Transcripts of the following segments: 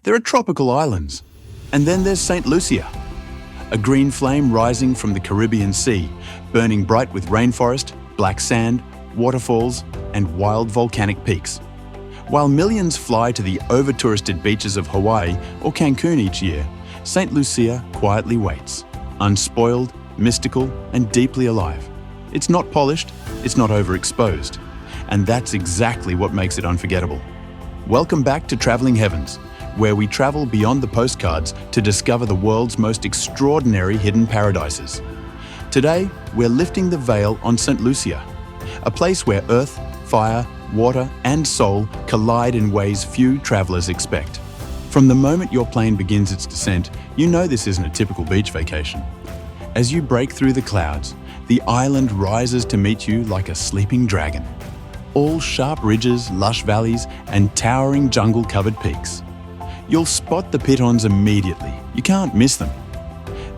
There are tropical islands. And then there's Saint Lucia, a green flame rising from the Caribbean Sea, burning bright with rainforest, black sand, waterfalls, and wild volcanic peaks. While millions fly to the over-touristed beaches of Hawaii or Cancun each year, Saint Lucia quietly waits, unspoiled, mystical, and deeply alive. It's not polished, it's not overexposed, and that's exactly what makes it unforgettable. Welcome back to Traveling Heavens, where we travel beyond the postcards to discover the world's most extraordinary hidden paradises. Today, we're lifting the veil on Saint Lucia, a place where earth, fire, water, and soul collide in ways few travelers expect. From the moment your plane begins its descent, you know this isn't a typical beach vacation. As you break through the clouds, the island rises to meet you like a sleeping dragon. All sharp ridges, lush valleys, and towering jungle-covered peaks. You'll spot the Pitons immediately. You can't miss them.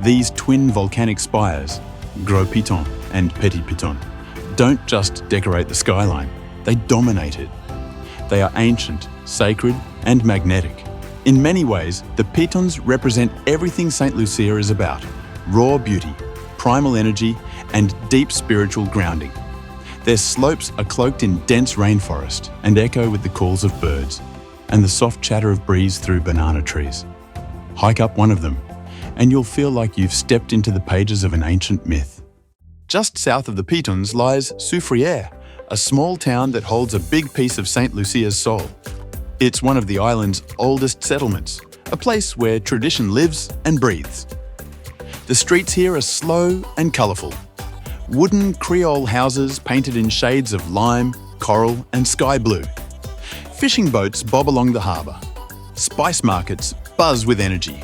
These twin volcanic spires, Gros Piton and Petit Piton, don't just decorate the skyline, they dominate it. They are ancient, sacred, and magnetic. In many ways, the Pitons represent everything Saint Lucia is about: raw beauty, primal energy, and deep spiritual grounding. Their slopes are cloaked in dense rainforest and echo with the calls of birds and the soft chatter of breeze through banana trees. Hike up one of them, and you'll feel like you've stepped into the pages of an ancient myth. Just south of the Pitons lies Soufrière, a small town that holds a big piece of Saint Lucia's soul. It's one of the island's oldest settlements, a place where tradition lives and breathes. The streets here are slow and colourful. Wooden Creole houses painted in shades of lime, coral, and sky blue. Fishing boats bob along the harbour. Spice markets buzz with energy.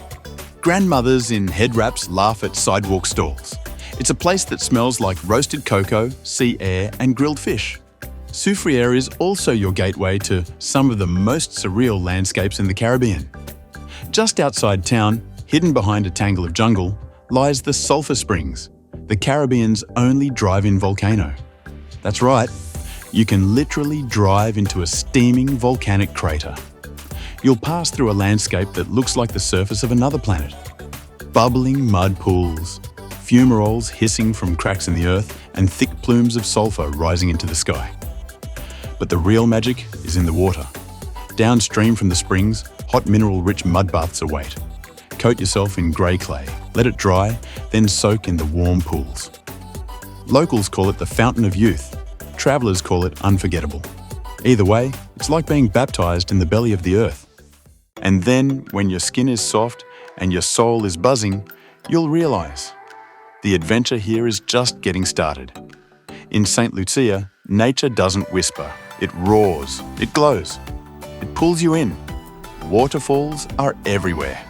Grandmothers in head wraps laugh at sidewalk stalls. It's a place that smells like roasted cocoa, sea air, and grilled fish. Soufrière is also your gateway to some of the most surreal landscapes in the Caribbean. Just outside town, hidden behind a tangle of jungle, lies the Sulphur Springs, the Caribbean's only drive-in volcano. That's right, you can literally drive into a steaming volcanic crater. You'll pass through a landscape that looks like the surface of another planet. Bubbling mud pools, fumaroles hissing from cracks in the earth, and thick plumes of sulphur rising into the sky. But the real magic is in the water. Downstream from the springs, hot mineral-rich mud baths await. Coat yourself in grey clay, let it dry, then soak in the warm pools. Locals call it the Fountain of Youth. Travellers call it unforgettable. Either way, it's like being baptised in the belly of the earth. And then, when your skin is soft and your soul is buzzing, you'll realise the adventure here is just getting started. In Saint Lucia, nature doesn't whisper. It roars, it glows, it pulls you in. Waterfalls are everywhere.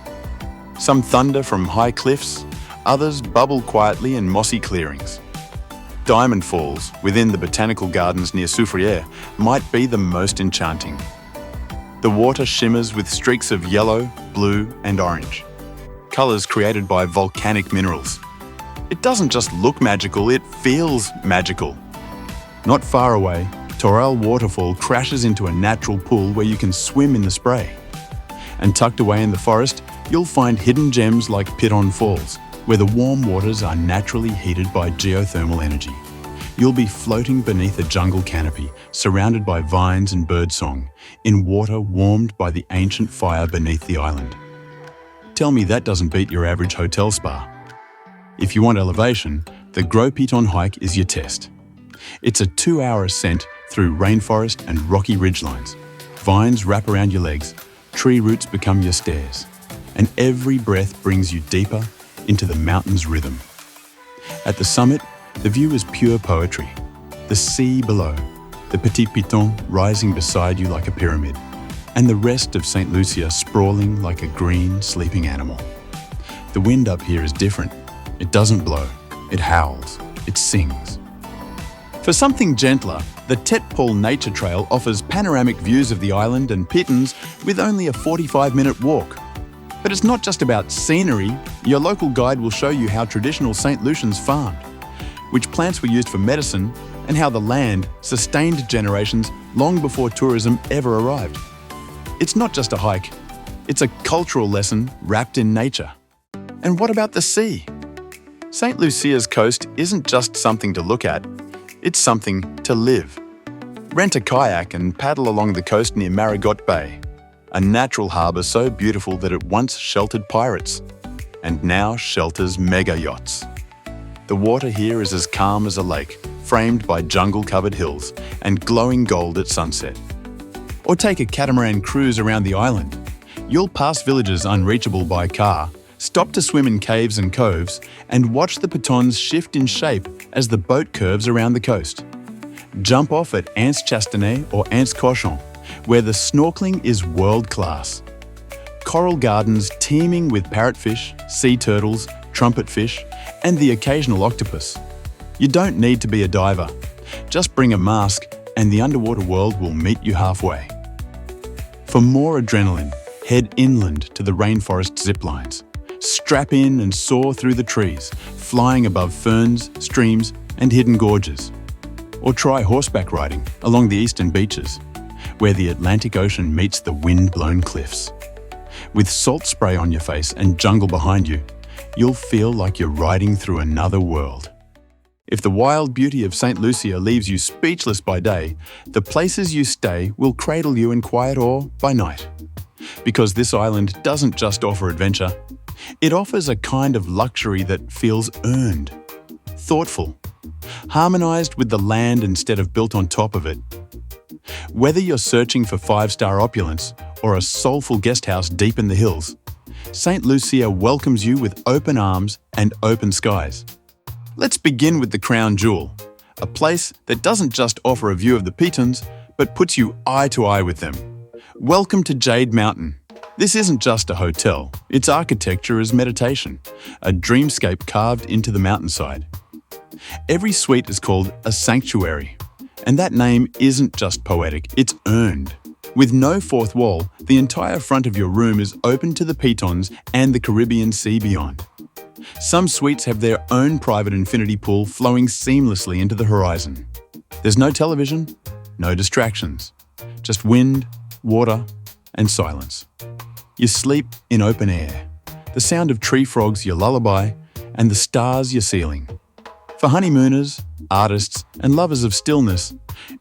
Some thunder from high cliffs, others bubble quietly in mossy clearings. Diamond falls within the botanical gardens near Soufrière might be the most enchanting. The water shimmers with streaks of yellow, blue, and orange, colours created by volcanic minerals. It doesn't just look magical, it feels magical. Not far away, Toraille waterfall crashes into a natural pool where you can swim in the spray. And tucked away in the forest, you'll find hidden gems like Piton Falls, where the warm waters are naturally heated by geothermal energy. You'll be floating beneath a jungle canopy, surrounded by vines and birdsong, in water warmed by the ancient fire beneath the island. Tell me that doesn't beat your average hotel spa. If you want elevation, the Gros Piton hike is your test. It's a 2-hour ascent through rainforest and rocky ridgelines. Vines wrap around your legs, tree roots become your stairs, and every breath brings you deeper into the mountain's rhythm. At the summit, the view is pure poetry. The sea below, the Petit Piton rising beside you like a pyramid, and the rest of Saint Lucia sprawling like a green, sleeping animal. The wind up here is different. It doesn't blow, it howls, it sings. For something gentler, the Tet Nature Trail offers panoramic views of the island and Pitons with only a 45-minute walk. But it's not just about scenery. Your local guide will show you how traditional St. Lucians farmed, which plants were used for medicine, and how the land sustained generations long before tourism ever arrived. It's not just a hike, It's a cultural lesson wrapped in nature. And what about the sea? Saint Lucia's coast isn't just something to look at, it's something to live. Rent a kayak and paddle along the coast near Marigot Bay, a natural harbour so beautiful that it once sheltered pirates, and now shelters mega yachts. The water here is as calm as a lake, framed by jungle-covered hills and glowing gold at sunset. Or take a catamaran cruise around the island. You'll pass villages unreachable by car, stop to swim in caves and coves, and watch the Pitons shift in shape as the boat curves around the coast. Jump off at Anse Chastanet or Anse Cochon, where the snorkeling is world-class. Coral gardens teeming with parrotfish, sea turtles, trumpetfish, and the occasional octopus. You don't need to be a diver. Just bring a mask and the underwater world will meet you halfway. For more adrenaline, head inland to the rainforest ziplines. Strap in and soar through the trees, flying above ferns, streams, and hidden gorges. Or try horseback riding along the eastern beaches, where the Atlantic Ocean meets the wind-blown cliffs. With salt spray on your face and jungle behind you, you'll feel like you're riding through another world. If the wild beauty of Saint Lucia leaves you speechless by day, the places you stay will cradle you in quiet awe by night. Because this island doesn't just offer adventure, it offers a kind of luxury that feels earned, thoughtful, harmonized with the land instead of built on top of it. Whether you're searching for five-star opulence or a soulful guesthouse deep in the hills, Saint Lucia welcomes you with open arms and open skies. Let's begin with the crown jewel, a place that doesn't just offer a view of the Pitons, but puts you eye to eye with them. Welcome to Jade Mountain. This isn't just a hotel, its architecture is meditation, a dreamscape carved into the mountainside. Every suite is called a sanctuary, and that name isn't just poetic, it's earned. With no fourth wall, the entire front of your room is open to the Pitons and the Caribbean Sea beyond. Some suites have their own private infinity pool flowing seamlessly into the horizon. There's no television, no distractions, just wind, water, and silence. You sleep in open air, the sound of tree frogs your lullaby, and the stars your ceiling. For honeymooners, artists, and lovers of stillness,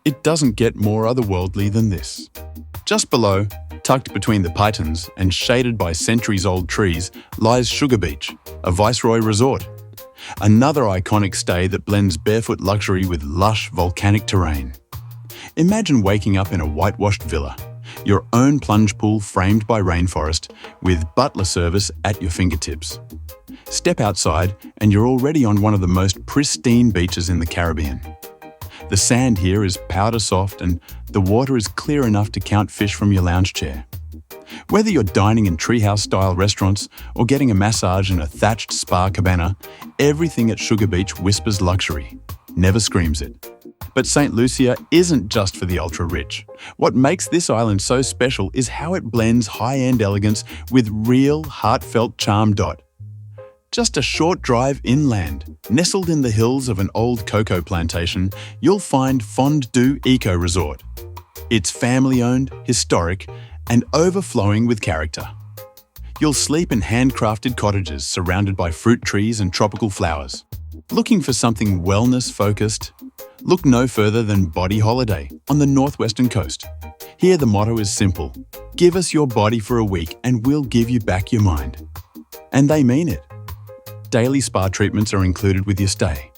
it doesn't get more otherworldly than this. Just below, tucked between the Pitons and shaded by centuries-old trees, lies Sugar Beach, a Viceroy resort. Another iconic stay that blends barefoot luxury with lush volcanic terrain. Imagine waking up in a whitewashed villa, your own plunge pool framed by rainforest, with butler service at your fingertips. Step outside and you're already on one of the most pristine beaches in the Caribbean. The sand here is powder soft and the water is clear enough to count fish from your lounge chair. Whether you're dining in treehouse-style restaurants or getting a massage in a thatched spa cabana, everything at Sugar Beach whispers luxury, never screams it. But Saint Lucia isn't just for the ultra-rich. What makes this island so special is how it blends high-end elegance with real, heartfelt charm. Just a short drive inland, nestled in the hills of an old cocoa plantation, you'll find Fondue Eco Resort. It's family-owned, historic, and overflowing with character. You'll sleep in handcrafted cottages surrounded by fruit trees and tropical flowers. Looking for something wellness-focused? Look no further than BodyHoliday on the northwestern coast. Here the motto is simple: give us your body for a week and we'll give you back your mind. And they mean it. Daily spa treatments are included with your stay.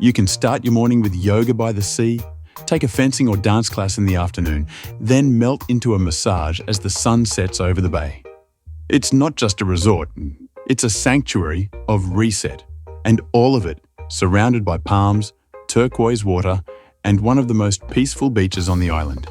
You can start your morning with yoga by the sea, take a fencing or dance class in the afternoon, then melt into a massage as the sun sets over the bay. It's not just a resort, it's a sanctuary of reset, and all of it surrounded by palms, turquoise water, and one of the most peaceful beaches on the island.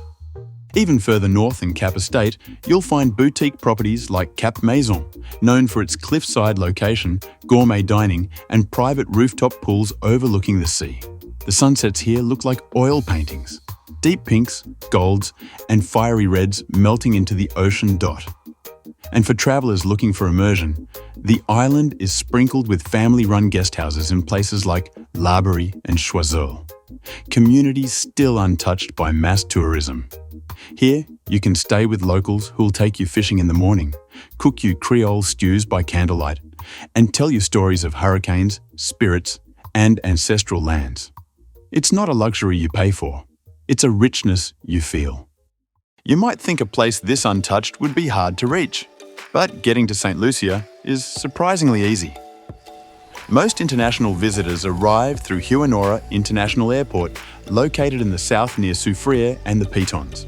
Even further north in Cap Estate, you'll find boutique properties like Cap Maison, known for its cliffside location, gourmet dining, and private rooftop pools overlooking the sea. The sunsets here look like oil paintings, deep pinks, golds, and fiery reds melting into the ocean dot. And for travelers looking for immersion, the island is sprinkled with family-run guesthouses in places like L'Arborie and Choiseul, communities still untouched by mass tourism. Here, you can stay with locals who'll take you fishing in the morning, cook you Creole stews by candlelight, and tell you stories of hurricanes, spirits, and ancestral lands. It's not a luxury you pay for, it's a richness you feel. You might think a place this untouched would be hard to reach, but getting to Saint Lucia is surprisingly easy. Most international visitors arrive through Huanora International Airport, located in the south near Soufrière and the Pitons.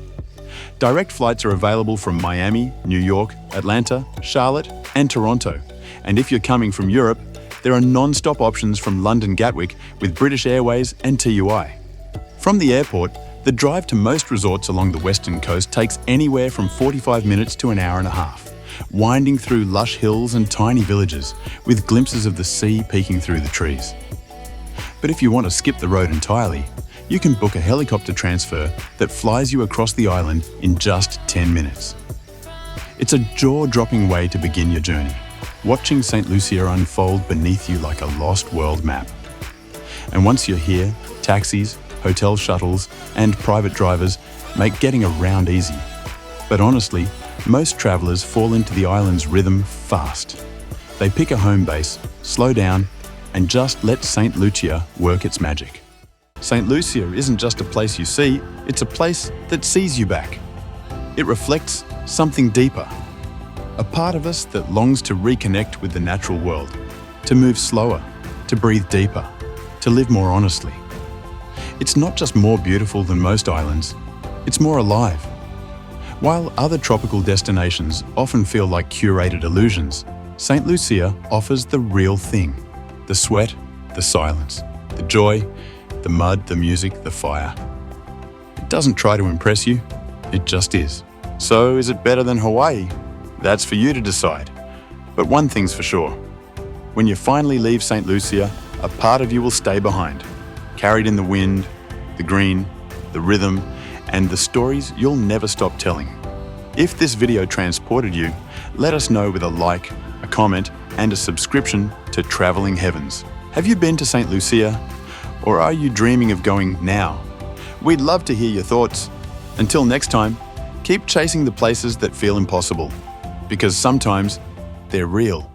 Direct flights are available from Miami, New York, Atlanta, Charlotte, and Toronto. And if you're coming from Europe, there are non-stop options from London Gatwick with British Airways and TUI. From the airport, the drive to most resorts along the western coast takes anywhere from 45 minutes to an hour and a half, winding through lush hills and tiny villages, with glimpses of the sea peeking through the trees. But if you want to skip the road entirely, you can book a helicopter transfer that flies you across the island in just 10 minutes. It's a jaw-dropping way to begin your journey, watching Saint Lucia unfold beneath you like a lost world map. And once you're here, taxis, hotel shuttles, and private drivers make getting around easy. But honestly, most travellers fall into the island's rhythm fast. They pick a home base, slow down, and just let Saint Lucia work its magic. Saint Lucia isn't just a place you see, it's a place that sees you back. It reflects something deeper, a part of us that longs to reconnect with the natural world, to move slower, to breathe deeper, to live more honestly. It's not just more beautiful than most islands, it's more alive. While other tropical destinations often feel like curated illusions, Saint Lucia offers the real thing: the sweat, the silence, the joy, the mud, the music, the fire. It doesn't try to impress you, it just is. So is it better than Hawaii? That's for you to decide. But one thing's for sure: when you finally leave Saint Lucia, a part of you will stay behind, carried in the wind, the green, the rhythm, and the stories you'll never stop telling. If this video transported you, let us know with a like, a comment, and a subscription to Traveling Heavens. Have you been to Saint Lucia? Or are you dreaming of going now? We'd love to hear your thoughts. Until next time, keep chasing the places that feel impossible, because sometimes they're real.